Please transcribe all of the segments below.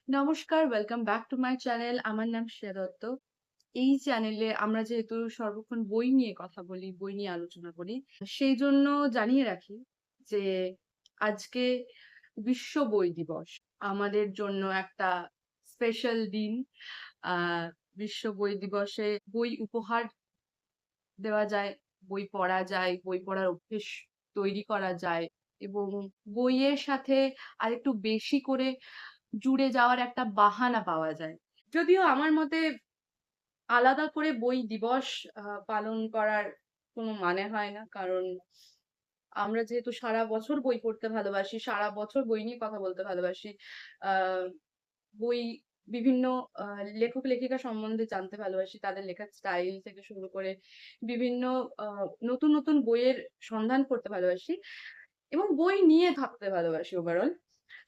নমস্কার, welcome back to my channel. আমার নাম শ্রেয়া দত্ত। এই চ্যানেলে আমরা যেহেতু সর্বক্ষণ বই নিয়ে কথা বলি, বই নিয়ে আলোচনা করি, সেইজন্য জানিয়ে রাখি যে আজকে বিশ্ব বই দিবস। আমাদের জন্য একটা স্পেশাল দিন। আ বিশ্ব বই দিবসে বই উপহার দেওয়া যায়, বই পড়া যায়, বই পড়ার অভ্যেস তৈরি করা যায় এবং বইয়ের সাথে আরেকটু বেশি করে জুড়ে যাওয়ার একটা বাহানা পাওয়া যায়। যদিও আমার মতে আলাদা করে বই দিবস পালন করার কোনো মানে হয় না। কারণ আমরা যেহেতু সারা বছর বই পড়তে ভালোবাসি, সারা বছর বই নিয়ে কথা বলতে ভালোবাসি। আ বই বিভিন্ন আ লেখক-লেখিকা সম্বন্ধে জানতে ভালোবাসি। তাদের লেখার স্টাইল থেকে শুরু করে বিভিন্ন আ নতুন বইয়ের সন্ধান করতে ভালোবাসি এবং বই নিয়ে থাকতে ভালোবাসি ওভারঅল।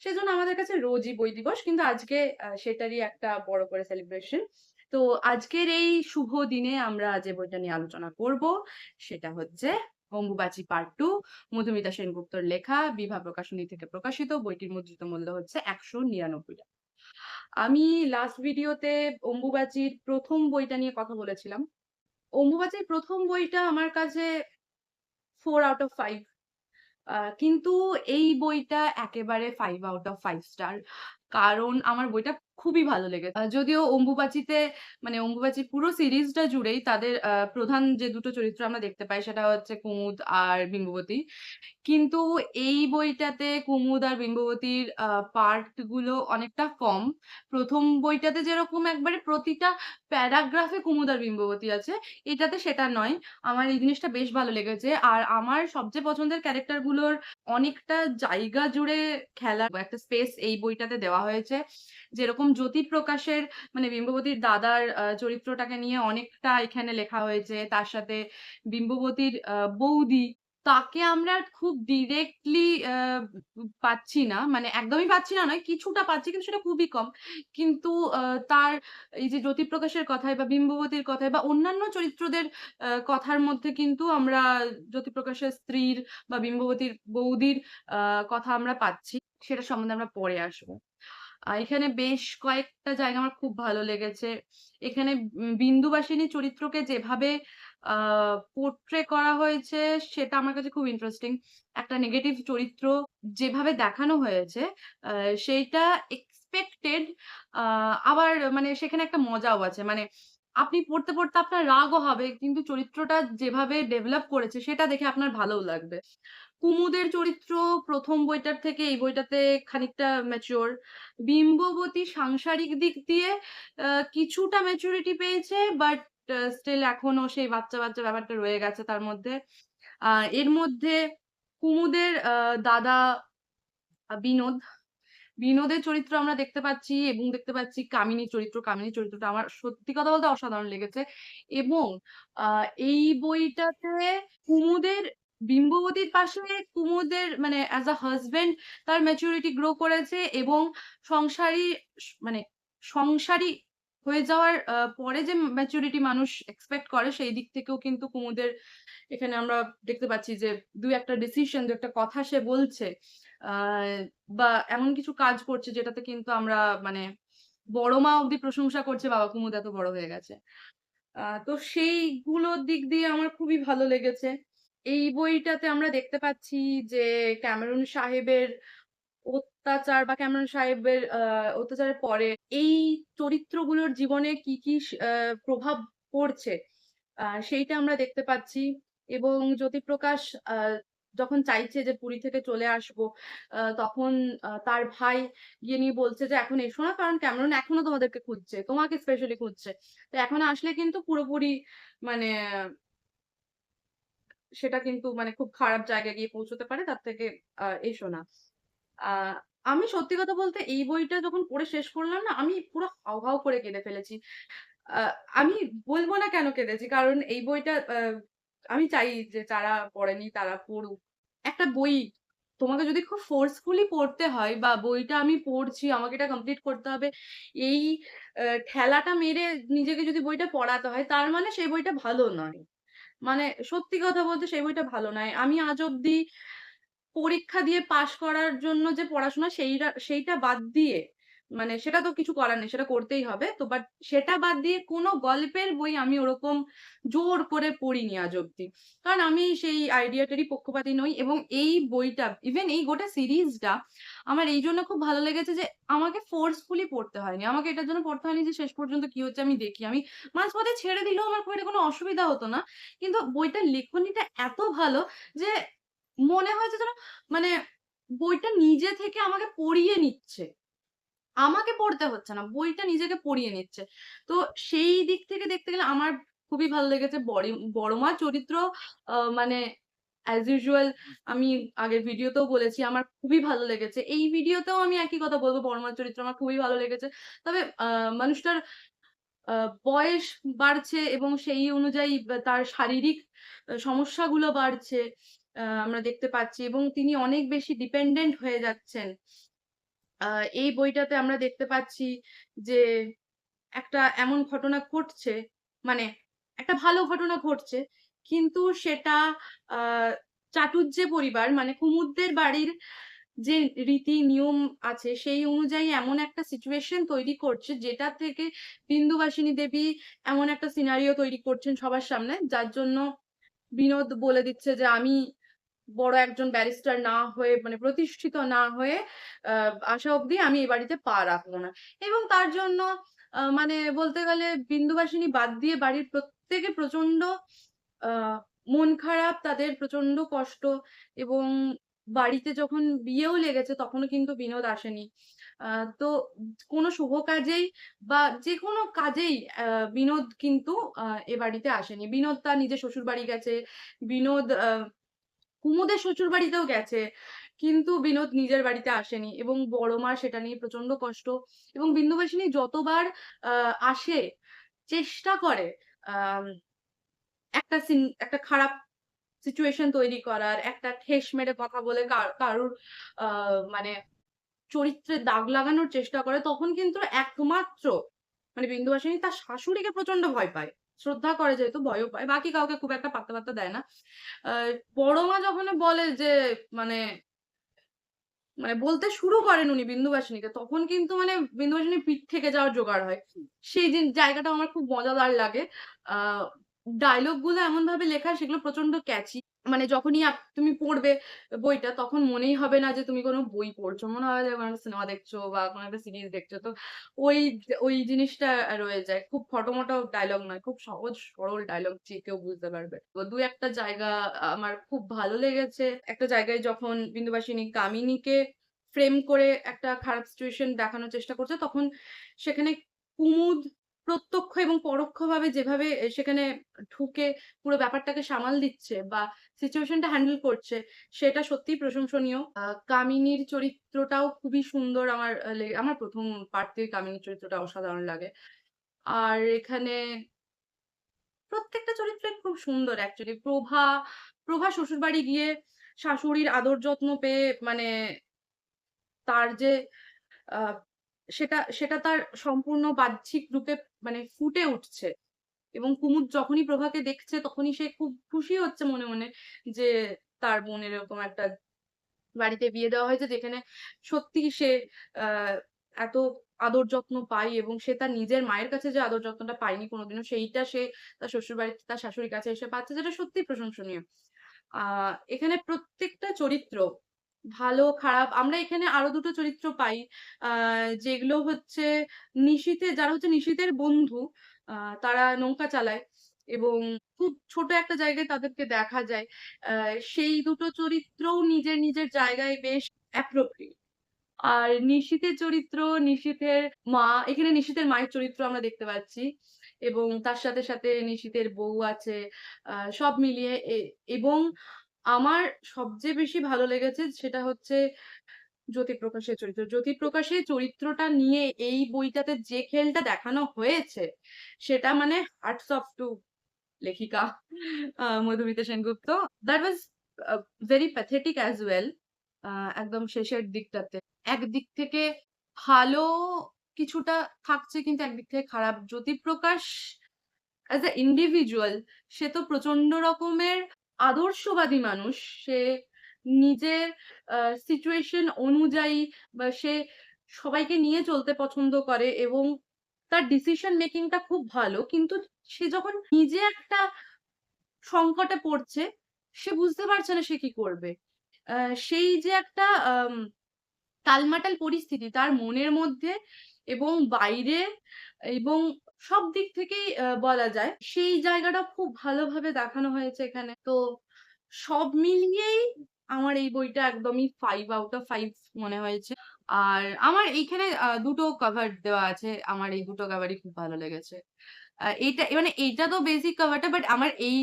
সেজন্য আমাদের কাছে রোজই বই দিবস। কিন্তু আজকে সেটারই একটা বড় করে সেলিব্রেশন। তো আজকের এই শুভ দিনে আমরা যে বইটা নিয়ে আলোচনা করব সেটা হচ্ছে 'অম্বুবাচী পার্ট 2' মধুমিতা সেনগুপ্তর লেখা, বিভা প্রকাশনী থেকে প্রকাশিত। বইটির মুদ্রিত মূল্য হচ্ছে ৳১৯৯ আমি লাস্ট ভিডিওতে অম্বুবাচীর ১ম বইটা নিয়ে কথা বলেছিলাম। অম্বুবাচীর ১ম বইটা আমার কাছে 4 আউট অফ 5 কিন্তু এই বইটা একেবারে 5 আউট অফ 5 স্টার। কারণ আমার বইটা খুবই ভালো লেগেছে। যদিও অম্বুবাচীতে মানে অম্বুবাচীর পুরো সিরিজটা জুড়েই তাদের প্রধান যে ২ টো চরিত্র আমরা দেখতে পাই সেটা হচ্ছে কুমুদ আর বিম্ববতী। কিন্তু এই বইটাতে কুমুদ আর বিম্ববতীর পার্ট গুলো অনেকটা কম। ১ম বইটাতে যেরকম একবারে প্রতিটা প্যারাগ্রাফে কুমুদ আর বিম্ববতী আছে, এটাতে সেটা নয়। আমার এই জিনিসটা বেশ ভালো লেগেছে। আর আমার সবচেয়ে পছন্দের ক্যারেক্টার গুলোর অনেকটা জায়গা জুড়ে খেলার একটা স্পেস এই বইটাতে দেওয়া হয়েছে। যেরকম জ্যোতিপ্রকাশের মানে বিম্ববতীর দাদার চরিত্রটাকে নিয়ে অনেকটা এখানে লেখা হয়েছে। তার সাথে বিম্ববতীর বৌদি তাকে আমরা খুব ডিরেক্টলি পাচ্ছি না। মানে একদমই পাচ্ছি না নয়, কিছুটা পাচ্ছি কিন্তু সেটা খুবই কম। কিন্তু তার এই যে জ্যোতিপ্রকাশের কথায় বা বিম্ববতীর কথায় বা অন্যান্য চরিত্রদের কথার মধ্যে কিন্তু আমরা জ্যোতিপ্রকাশের স্ত্রীর বা বিম্ববতীর বৌদির আ কথা আমরা পাচ্ছি। সেটা সম্বন্ধে আমরা পরে আসবো। এখানে বেশ কয়েকটা জায়গা আমার খুব ভালো লেগেছে। এখানে বিন্দুবাসিনী চরিত্রকে যেভাবে আ পোর্ট্রে করা হয়েছে সেটা আমার কাছে খুব ইন্টারেস্টিং। একটা নেগেটিভ চরিত্র যেভাবে দেখানো হয়েছে আ সেইটা এক্সপেক্টেড আ আবার মানে সেখানে একটা মজাও আছে। মানে আপনি পড়তে আপনার রাগও হবে কিন্তু চরিত্রটা যেভাবে ডেভেলপ করেছে সেটা দেখে আপনার ভালোও লাগবে। কুমুদের চরিত্র ১ম বইটার থেকে এই বইটাতে খানিকটা ম্যাচিউর। বিম্ববতী সাংসারিক দিক দিয়ে কিছুটা ম্যাচুরিটি পেয়েছে বাট স্টিল এখনো সেই বাচ্চা ব্যাপারটা রয়ে গেছে তার মধ্যে। আ এর মধ্যে কুমুদের দাদা বিনোদ। বিনোদের চরিত্র আমরা দেখতে পাচ্ছি এবং দেখতে পাচ্ছি কামিনীর চরিত্র। কামিনীর চরিত্রটা আমার সত্যি কথা বলতে অসাধারণ লেগেছে। এবং আ এই বইটাতে কুমুদের বিম্ববতীর পাশে কুমুদের মানে অ্যাজ আ হাসব্যান্ড তার ম্যাচুরিটি গ্রো করেছে এবং সংসারী মানে সংসারী হয়ে যাওয়ার পরে যে ম্যাচুরিটি মানুষ এক্সপেক্ট করে সেই দিক থেকেও কিন্তু কুমুদের এখানে আমরা দেখতে পাচ্ছি যে ২-১ টা ডিসিশন ২-১ টা কথা সে বলছে। আ বা এমন কিছু কাজ করছে যেটাতে কিন্তু আমরা মানে বড় মা অব্দি প্রশংসা করছে, বাবা কুমুদ এত বড় হয়ে গেছে। তো সেইগুলোর দিক দিয়ে আমার খুবই ভালো লেগেছে। এই বইটাতে আমরা দেখতে পাচ্ছি যে ক্যামেরুন সাহেবের অত্যাচার বা ক্যামেরুন সাহেবের অত্যাচারের পরে এই চরিত্রগুলোর জীবনে কি প্রভাব পড়ছে সেইটা আমরা দেখতে পাচ্ছি এবং জ্যোতিপ্রকাশ আ যখন চাইছে যে পুরী থেকে চলে আসবো, তখন তার ভাই গিয়ে নিয়ে বলছে যে, "এখন এসো না কারণ ক্যামেরন এখনো তোমাদেরকে খুঁজছে। তোমাকে স্পেশালি খুঁজছে। তো এখন আসলে কিন্তু পুরোপুরি মানে সেটা কিন্তু মানে খুব খারাপ জায়গায় গিয়ে পৌঁছতে পারে। তার থেকে এসো না।" আ আমি সত্যি কথা বলতে এই বইটা যখন পড়ে শেষ করলাম না, আমি পুরো হাউ করে কেঁদে ফেলেছি। আ আমি বলব না কেন কেঁদেছি। কারণ এই বইটা আমি চাই যে যারা পড়েনি তারা পড়ুক। একটা বই তোমাকে যদি খুব ফোর্সফুলি পড়তে হয় বা বইটা আমি পড়ছি, আমাকে এটা কমপ্লিট করতে হবে। এই ঠেলাটা মেরে নিজেকে যদি বইটা পড়াতে হয়, তার মানে সেই বইটা ভালো নয়। মানে সত্যি কথা বলতে সেই বইটা ভালো নয়। আমি আজ অব্দি পরীক্ষা দিয়ে পাস করার জন্য যে পড়াশোনা সেইটা বাদ দিয়ে মানে সেটা তো কিছু করার নেই, সেটা করতেই হবে। তো বাট সেটা বাদ দিয়ে কোনো গল্পের বই আমি ওরকম জোর করে পড়িনি আজ অব্দি। কারণ আমি সেই আইডিয়াটারই পক্ষপাতী নই, এবং এই বইটা ইভেন এই গোটা সিরিজটা আমার এইজন্য খুব ভালো লেগেছে যে আমাকে ফোর্সফুলি পড়তে হয়নি। আমাকে এটার জন্য পড়তে হয়নি যে শেষ পর্যন্ত কি হচ্ছে আমি দেখি। আমি মাঝপথে ছেড়ে দিলেও আমার খুব একটা কোনো অসুবিধা হতো না। কিন্তু বইটার লেখনীটা এত ভালো যে মনে হয়েছে যেন মানে বইটা নিজে থেকে আমাকে পড়িয়ে নিচ্ছে। আমাকে পড়তে হচ্ছে না। বইটা নিজেকে পড়িয়ে নিচ্ছে। তো সেই দিক থেকে দেখতে গেলে আমার খুবই ভালো লেগেছে। বড় মা চরিত্র মানে as usual আমি আগের ভিডিওতেও বলেছি আমার খুবই ভালো লেগেছে। এই ভিডিওতেও আমি একই কথা বলব, বড় মার চরিত্র আমার খুবই ভালো লেগেছে। তবে মানুষটার আ বয়স বাড়ছে এবং সেই অনুযায়ী তার শারীরিক সমস্যাগুলো বাড়ছে। আমরা দেখতে পাচ্ছি, এবং তিনি অনেক বেশি ডিপেন্ডেন্ট হয়ে যাচ্ছেন। আ এই বইটাতে আমরা দেখতে পাচ্ছি যে একটা এমন ঘটনা ঘটছে, মানে একটা ভালো ঘটনা ঘটছে। কিন্তু সেটা আ চাটুজ্জে পরিবার মানে কুমুদদের বাড়ির যে রীতি নিয়ম আছে সেই অনুযায়ী এমন একটা সিচুয়েশন তৈরি করছে যেটা থেকে বিন্দুবাসিনী দেবী এমন একটা সিনারিও তৈরি করছেন সবার সামনে, যার জন্য বিনোদ বলে দিচ্ছে যে আমি বড় একজন ব্যারিস্টার না হয়ে মানে প্রতিষ্ঠিত না হয়ে আসা অব্দি আমি এ বাড়িতে পা রাখবো না। এবং তার জন্য মানে বলতে গেলে বিন্দুবাসিনী বাদ দিয়ে বাড়ির প্রত্যেকে প্রচন্ড আ মন খারাপ, তাদের প্রচন্ড কষ্ট, এবং বাড়িতে যখন বিয়েও লেগেছে তখনও কিন্তু বিনোদ আসেনি। আ তো কোনো শুভ কাজেই বা যেকোনো কাজেই বিনোদ কিন্তু এ বাড়িতে আসেনি। বিনোদ তার নিজের শ্বশুরবাড়ি গেছে। বিনোদ কুমুদের শ্বশুরবাড়িতেও গেছে। কিন্তু বিনোদ নিজের বাড়িতে আসেনি, এবং বড় মার সেটা নিয়ে প্রচন্ড কষ্ট। এবং বিন্দুবাসিনী যতবার আ আসে চেষ্টা করে আম একটা খারাপ সিচুয়েশন তৈরি করার, একটা ঠেস মেরে কথা বলে কারুর আ মানে চরিত্রে দাগ লাগানোর চেষ্টা করে, তখন কিন্তু একমাত্র মানে বিন্দুবাসিনী তার শাশুড়িকে প্রচন্ড ভয় পায়। শ্রদ্ধা করে যেহেতু ভয়ও পায়। বাকি কাউকে খুব একটা পাত্তা-টাত্তা দেয় না। আ বড় মা যখন বলে যে মানে মানে বলতে শুরু করেন উনি বিন্দুবাসিনীকে, তখন কিন্তু মানে বিন্দুবাসিনীর পিঠ থেকে যাওয়ার জোগাড় হয়। সেই জায়গাটা আমার খুব মজাদার লাগে। আ ডায়ালগ গুলো এমনভাবে লেখা সেগুলো প্রচন্ড ক্যাচি। মানে যখনই তুমি পড়বে বইটা তখন মনেই হবে না যে তুমি কোন বই পড়ছো। মনে হবে যে কোন একটা সিনেমা দেখছো বা কোন একটা সিরিজ দেখছো। তো ওই ওই জিনিসটা রয়ে যায়। খুব ফটোমটো ডায়ালগ নয়। খুব সহজ সরল ডায়ালগ যে কেউ বুঝতে পারবে। তো ২-১ টা জায়গা আমার খুব ভালো লেগেছে। একটা জায়গায় যখন বিন্দুবাসিনী কামিনীকে ফ্রেম করে একটা খারাপ সিচুয়েশন দেখানোর চেষ্টা করছে, তখন সেখানে কুমুদ প্রত্যক্ষ এবং পরোক্ষভাবে যেভাবে সেখানে ঢুকে পুরো ব্যাপারটাকে সামাল দিচ্ছে বা সিচুয়েশনটা হ্যান্ডেল করছে, সেটা সত্যিই প্রশংসনীয়। কামিনীর চরিত্রটাও খুবই সুন্দর। আমার ১ম পার্ট থেকে কামিনীর চরিত্রটা অসাধারণ লাগে। আর এখানে প্রত্যেকটা চরিত্রই খুব সুন্দর অ্যাকচুয়ালি। প্রভা শ্বশুরবাড়ি গিয়ে শাশুড়ির আদর যত্ন পেয়ে মানে তার যে আ সেটা সেটা তার সম্পূর্ণ বাহ্যিক রূপে মানে ফুটে উঠছে। এবং কুমুদ যখনই প্রভাকে দেখছে তখনই সে খুব খুশি হচ্ছে মনে, মনে যে তার বোনের এরকম একটা বাড়িতে বিয়ে দেওয়া হয়েছে যেখানে সত্যিই সে আ এত আদর যত্ন পায়, এবং সে তার নিজের মায়ের কাছে যে আদর যত্নটা পায়নি কোনোদিনও, সেইটা সে তার শ্বশুরবাড়িতে তার শাশুড়ির কাছে এসে পাচ্ছে, যেটা সত্যিই প্রশংসনীয়। আ এখানে প্রত্যেকটা চরিত্র ভালো খারাপ, আমরা এখানে আরো ২ টো চরিত্র পাই। আ যেগুলো হচ্ছে যারা হচ্ছে নিশীথের বন্ধু। আ তারা নৌকা চালায় এবং খুব ছোট একটা জায়গায় তাদেরকে দেখা যায়। আ সেই ২ টো চরিত্রও নিজের, নিজের জায়গায় বেশ appropriate। আর নিশীথের চরিত্র, নিশীথের মা, এখানে নিশীথের মায়ের চরিত্র আমরা দেখতে পাচ্ছি। এবং তার সাথে, সাথে নিশীথের বউ আছে। সব মিলিয়ে এবং আমার সবচেয়ে বেশি ভালো লেগেছে সেটা হচ্ছে জ্যোতিপ্রকাশের চরিত্র। জ্যোতিপ্রকাশের চরিত্রটা নিয়ে এই বইটাতে যে খেলটা দেখানো হয়েছে, সেটা মানে hats off to লেখিকা Madhumita Sengupta. That was very pathetic as well. আ একদম শেষের দিকটাতে। একদিক থেকে ভালো কিছুটা থাকছে কিন্তু একদিক থেকে খারাপ। জ্যোতিপ্রকাশ as a individual সে তো প্রচন্ড রকমের আদর্শবাদী মানুষ। সে নিজের সিচুয়েশন অনুযায়ী বা সে সবাইকে নিয়ে চলতে পছন্দ করে এবং তার ডিসিশন মেকিংটা খুব ভালো। কিন্তু সে যখন নিজে একটা সংকটে পড়ছে, সে বুঝতে পারছে না সে কি করবে। আ সেই যে একটা টালমাটাল পরিস্থিতি তার মনের মধ্যে এবং বাইরে এবং সব দিক থেকেই বলা যায়। সেই জায়গাটা খুব ভালোভাবে দেখানো হয়েছে এখানে। তো সব মিলিয়েই আমার এই বইটা একদমই 5 আউট অফ 5 মনে হয়েছে। আর আমার এইখানে ২ টো কভার দেওয়া আছে। আমার এই ২ টো কভারই খুব ভালো লেগেছে। এইটা মানে এইটা তো বেসিক কভারটা বাট আমার এই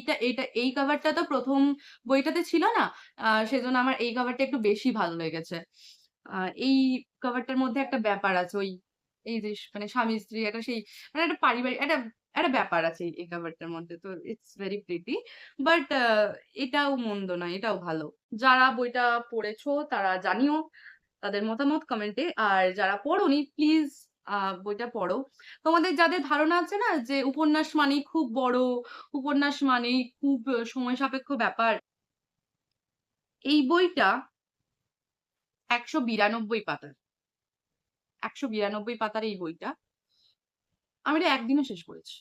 কভারটা তো ১ম বইটাতে ছিল না। সেজন্য আমার এই কভারটা একটু বেশি ভালো লেগেছে। আ এই কভারটার মধ্যে একটা ব্যাপার আছে এই যে মানে স্বামী-স্ত্রী একটা সেই মানে একটা পারিবারিক একটা ব্যাপার আছে এই কভারটার মধ্যে। তো ইটস ভেরি প্রিটি। বাট এটাও মন্দ নয়, এটাও ভালো। যারা বইটা পড়েছো তারা জানিও তাদের মতামত কমেন্টে। আর যারা পড়োনি প্লিজ আ বইটা পড়ো। তোমাদের যাদের ধারণা আছে না যে উপন্যাস মানেই খুব বড়, উপন্যাস মানেই খুব সময় সাপেক্ষ ব্যাপার। এই বইটা ১৯২ পাতার। ১৯২ পাতার এই বইটা। আমি এটা একদিনে শেষ করেছি।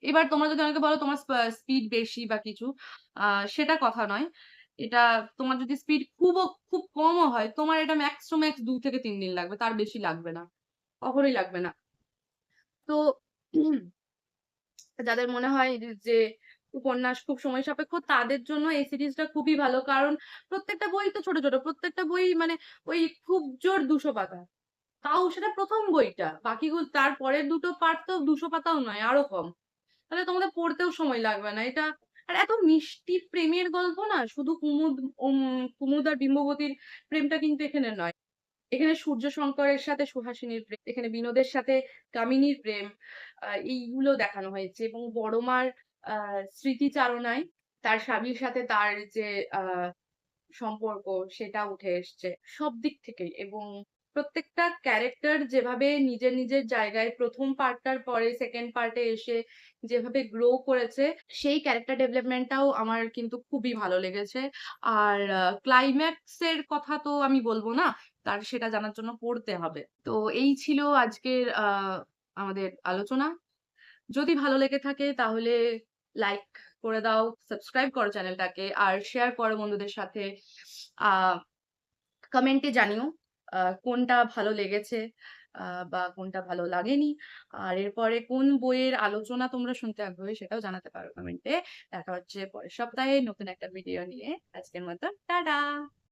এবার তোমরা যদি আমাকে বলো তোমার স্পিড বেশি বা কিছু, আ সেটা কথা নয়। এটা তোমার যদি স্পিড খুব কমও হয়, তোমার এটা ম্যাক্স টু ম্যাক্স ২ থেকে ৩ দিন লাগবে। তার বেশি লাগবে না। কখনোই লাগবে না। তো যাদের মনে হয় যে উপন্যাস খুব সময় সাপেক্ষ তাদের জন্য এই সিরিজটা খুবই ভালো। কারণ প্রত্যেকটা বই তো ছোট, ছোট। প্রত্যেকটা বই মানে ওই খুব জোর ২০০ পাতা। তাও সেটা ১ম বইটা। তার পরের ২ টো পার্ট তো ২০০ পাতাও নয়, আরো কম। তাহলে তোমাদের পড়তেও সময় লাগবে না। এটা আর এত মিষ্টি প্রেমের গল্প না শুধু কুমুদ আর বিম্ববতীর প্রেমটা কিন্তু এখানে নয়। এখানে সূর্য শঙ্করের সাথে সুহাসিনীর প্রেম, এখানে বিনোদের সাথে কামিনীর প্রেম এইগুলো দেখানো হয়েছে এবং বড় মার আ স্মৃতিচারণায় তার স্বামীর সাথে তার যে আ সম্পর্ক সেটা উঠে এসছে সব দিক থেকেই এবং প্রত্যেকটা ক্যারেক্টার যেভাবে নিজের জায়গায় ১ম পার্টটার পরে 2nd পার্টে এসে যেভাবে গ্রো করেছে সেই ক্যারেক্টার ডেভেলপমেন্টটাও আমার কিন্তু খুবই ভালো লেগেছে। আর ক্লাইম্যাক্স এর কথা তো আমি বলব না। তার সেটা জানার জন্য পড়তে হবে। তো এই ছিল আজকের আমাদের আলোচনা। যদি ভালো লেগে থাকে তাহলে লাইক করে দাও, সাবস্ক্রাইব করো চ্যানেলটাকে আর শেয়ার করো বন্ধুদের সাথে। আ কমেন্টে জানিও কোনটা ভালো লেগেছে আ বা কোনটা ভালো লাগেনি। আর এরপরে কোন বইয়ের আলোচনা তোমরা শুনতে আগ্রহী সেটাও জানাতে পারো কমেন্টে। দেখা হচ্ছে পরের সপ্তাহে নতুন একটা ভিডিও নিয়ে। আজকের মতো টাটা!